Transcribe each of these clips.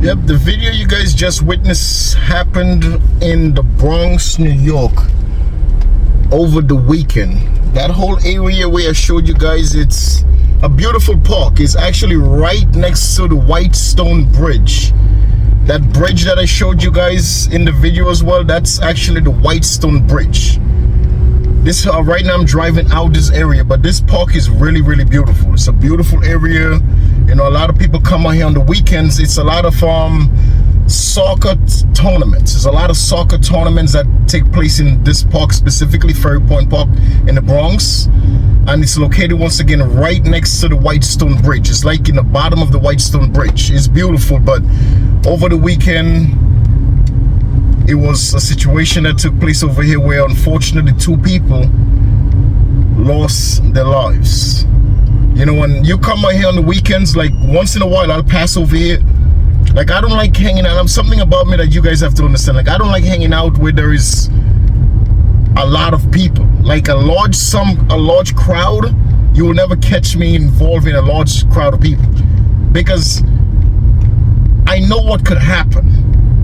Yep, the video you guys just witnessed happened in the Bronx, New York over the weekend. That whole area where I showed you guys, it's a beautiful park. It's actually right next to the White Stone Bridge. That bridge that I showed you guys in the video as well, that's actually the White Stone Bridge. This right now I'm driving out this area, but this park is really, really beautiful. It's a beautiful area. You know, a lot of people come out here on the weekends. It's a lot of soccer tournaments. There's a lot of soccer tournaments that take place in this park, specifically Ferry Point Park in the Bronx. And it's located once again right next to the White Stone Bridge. It's like in the bottom of the White Stone Bridge. It's beautiful, but over the weekend, it was a situation that took place over here where unfortunately 2 people lost their lives. You know, when you come out here on the weekends, like once in a while, I'll pass over here. Like, I don't like hanging out. Something about me that you guys have to understand. Like, I don't like hanging out where there is a lot of people. Like a large crowd, you will never catch me involved in a large crowd of people, because I know what could happen.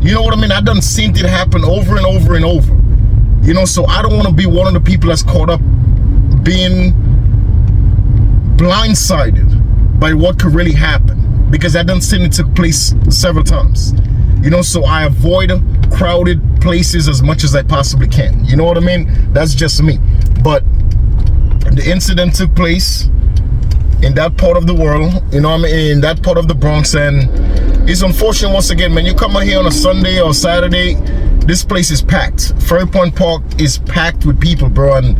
You know what I mean? I've done seen it happen over and over and over. You know, so I don't want to be one of the people that's caught up being blindsided by what could really happen, because I done seen it took place several times. You know, so I avoid crowded places as much as I possibly can. You know what I mean? That's just me. But the incident took place in that part of the world, you know what I mean, in that part of the Bronx, and it's unfortunate once again, man. You come out here on a Sunday or Saturday, this place is packed. Ferry Point Park is packed with people, bro, and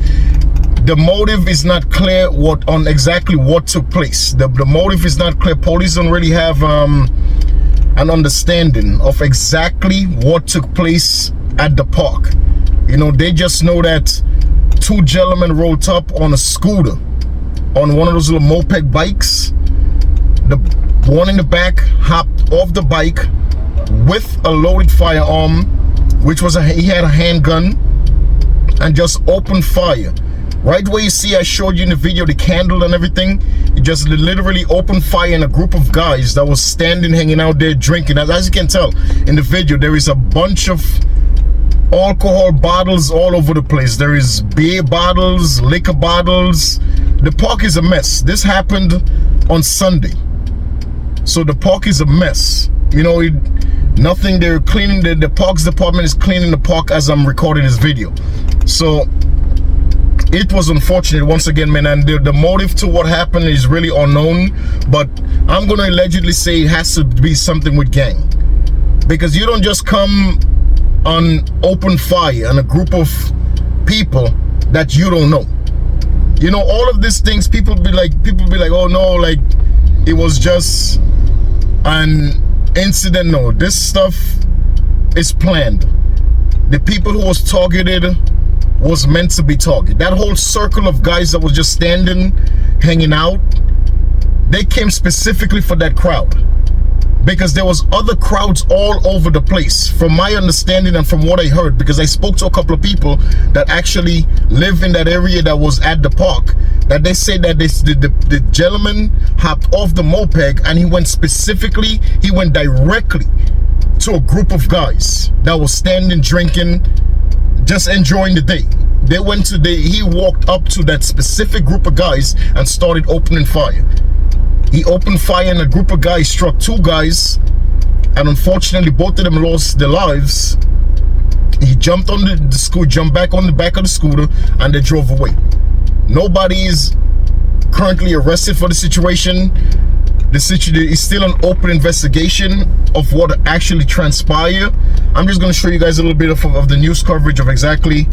the motive is not clear on exactly what took place. The motive is not clear. Police don't really have an understanding of exactly what took place at the park. You know, they just know that 2 gentlemen rolled up on a scooter, on one of those little moped bikes. The one in the back hopped off the bike with a loaded firearm, which was he had a handgun, and just opened fire. Right where you see I showed you in the video the candle and everything, it just literally opened fire in a group of guys that was standing, hanging out there drinking. As you can tell in the video, there is a bunch of alcohol bottles all over the place. There is beer bottles, liquor bottles. The park is a mess. This happened on Sunday, so the park is a mess. You know, nothing. They're cleaning the parks department is cleaning the park as I'm recording this video. So it was unfortunate once again, man, and the motive to what happened is really unknown, but I'm gonna allegedly say it has to be something with gang, because you don't just come on open fire and a group of people that you don't know. You know, all of these things, people be like, oh no, like it was just an incident. No, this stuff is planned. The people who was targeted was meant to be targeted. That whole circle of guys that was just standing, hanging out, they came specifically for that crowd, because there was other crowds all over the place, from my understanding and from what I heard, because I spoke to a couple of people that actually live in that area that was at the park, that they said that the gentleman hopped off the moped and he went directly to a group of guys that was standing, drinking, just enjoying the day. He walked up to that specific group of guys and started opening fire. He opened fire and a group of guys struck 2 guys, and unfortunately both of them lost their lives. He jumped on the scooter, jumped back on the back of the scooter, and they drove away. Nobody is currently arrested for the situation. The situation is still an open investigation of what actually transpired. I'm just going to show you guys a little bit of the news coverage of exactly.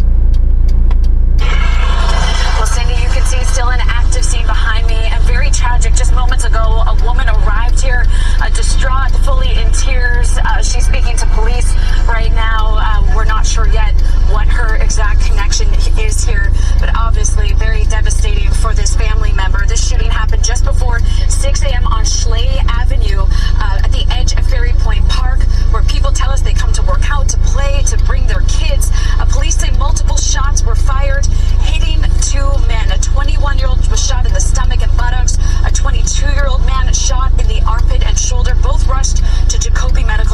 Well, Cindy, you can see still an active scene behind me, and very tragic. Just moments ago, a woman arrived here, distraught, fully in tears. She's speaking to police right now. We're not sure yet what her exact connection is here, but obviously very devastating for this family member. This shooting happened just before 6 a.m. on Schley Avenue at the edge of Ferry Point Park, where people tell us they come to work out, to play, to bring their kids. Police say multiple shots were fired, hitting 2 men. A 21-year-old was shot in the stomach and buttocks. A 22-year-old man shot in the armpit and shoulder. Both rushed to Jacoby Medical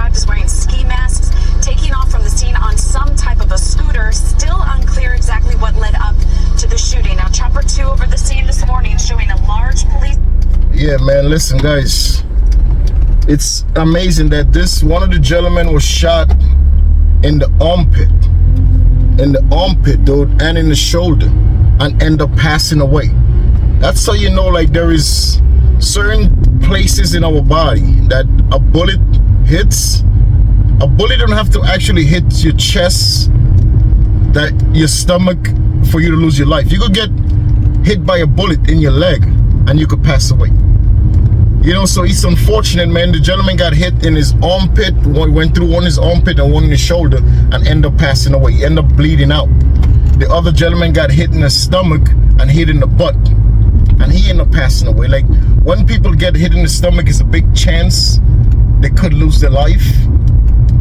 described as wearing ski masks, taking off from the scene on some type of a scooter. Still unclear exactly what led up to the shooting. Now, Chopper 2 over the scene this morning showing a large police... Yeah, man, listen, guys. It's amazing that one of the gentlemen was shot in the armpit. In the armpit, dude, and in the shoulder, and end up passing away. That's how you know, like, there is certain places in our body that a bullet hits. A bullet don't have to actually hit your chest, that your stomach, for you to lose your life. You could get hit by a bullet in your leg and you could pass away. You know, so it's unfortunate, man. The gentleman got hit in his armpit, went through one in his armpit and one in his shoulder, and ended up passing away, ended up bleeding out. The other gentleman got hit in the stomach and hit in the butt, and he ended up passing away. Like, when people get hit in the stomach, it's a big chance they could lose their life.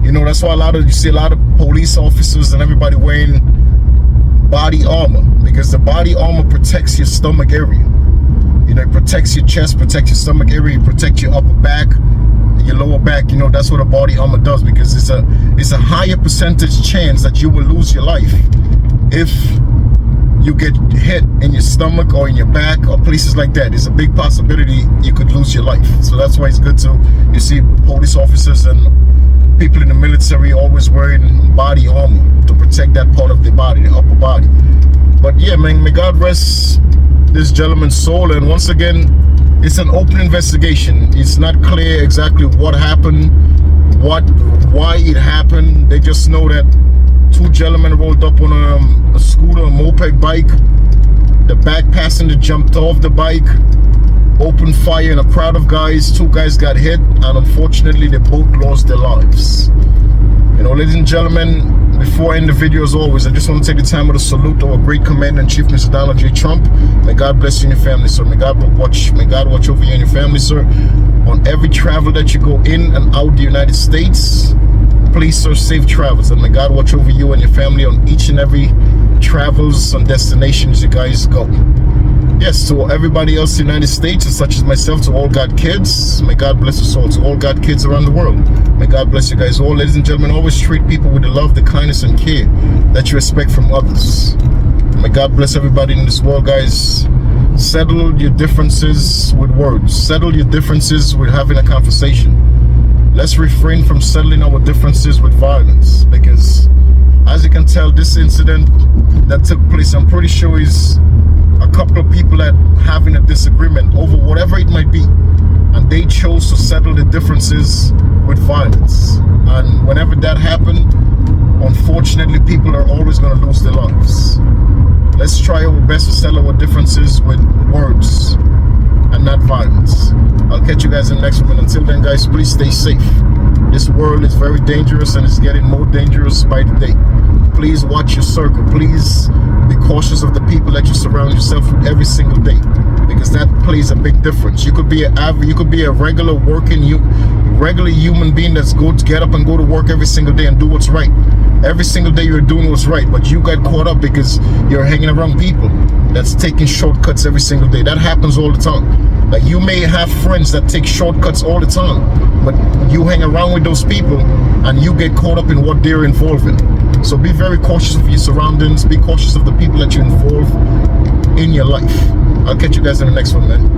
You know, that's why you see a lot of police officers and everybody wearing body armor, because the body armor protects your stomach area. You know, it protects your chest, protects your stomach area, it protects your upper back, your lower back. You know, that's what a body armor does, because it's a higher percentage chance that you will lose your life if you get hit in your stomach or in your back or places like that. There's a big possibility you could lose your life. So that's why it's good you see police officers and people in the military always wearing body armor to protect that part of the body, the upper body. But yeah, man, may God rest this gentleman's soul. And once again, it's an open investigation. It's not clear exactly what happened, why it happened. They just know that two gentlemen rolled up on a scooter, a moped bike. The back passenger jumped off the bike, opened fire in a crowd of guys. Two guys got hit, and unfortunately they both lost their lives. You know, ladies and gentlemen, before I end the video, as always, I just want to take the time to salute our great Commander-in-Chief, Mr. Donald J. Trump. May God bless you and your family, sir. May God watch over you and your family, sir. On every travel that you go in and out the United States, please, sir, safe travels. And may God watch over you and your family on each and every travels and destinations you guys go. Yes, to everybody else in the United States, and such as myself, to all God kids, may God bless us all. To all God kids around the world, may God bless you guys all. Ladies and gentlemen, always treat people with the love, the kindness, and care that you expect from others. May God bless everybody in this world, guys. Settle your differences with words. Settle your differences with having a conversation. Let's refrain from settling our differences with violence, because as you can tell, this incident that took place, I'm pretty sure is a couple of people that having a disagreement over whatever it might be, and they chose to settle the differences with violence. And whenever that happened, unfortunately, people are always going to lose their lives. Let's try our best to settle our differences with words and not violence. I'll catch you guys in the next one. Until then, guys, please stay safe. This world is very dangerous, and it's getting more dangerous by the day. Please watch your circle. Please be cautious of the people that you surround yourself with every single day, because that plays a big difference. You could be a regular human being that's get up and go to work every single day and do what's right. Every single day you're doing what's right, but you got caught up because you're hanging around people that's taking shortcuts every single day. That happens all the time. Like, you may have friends that take shortcuts all the time, but you hang around with those people and you get caught up in what they're involved in. So be very cautious of your surroundings. Be cautious of the people that you involve in your life. I'll catch you guys in the next one, man.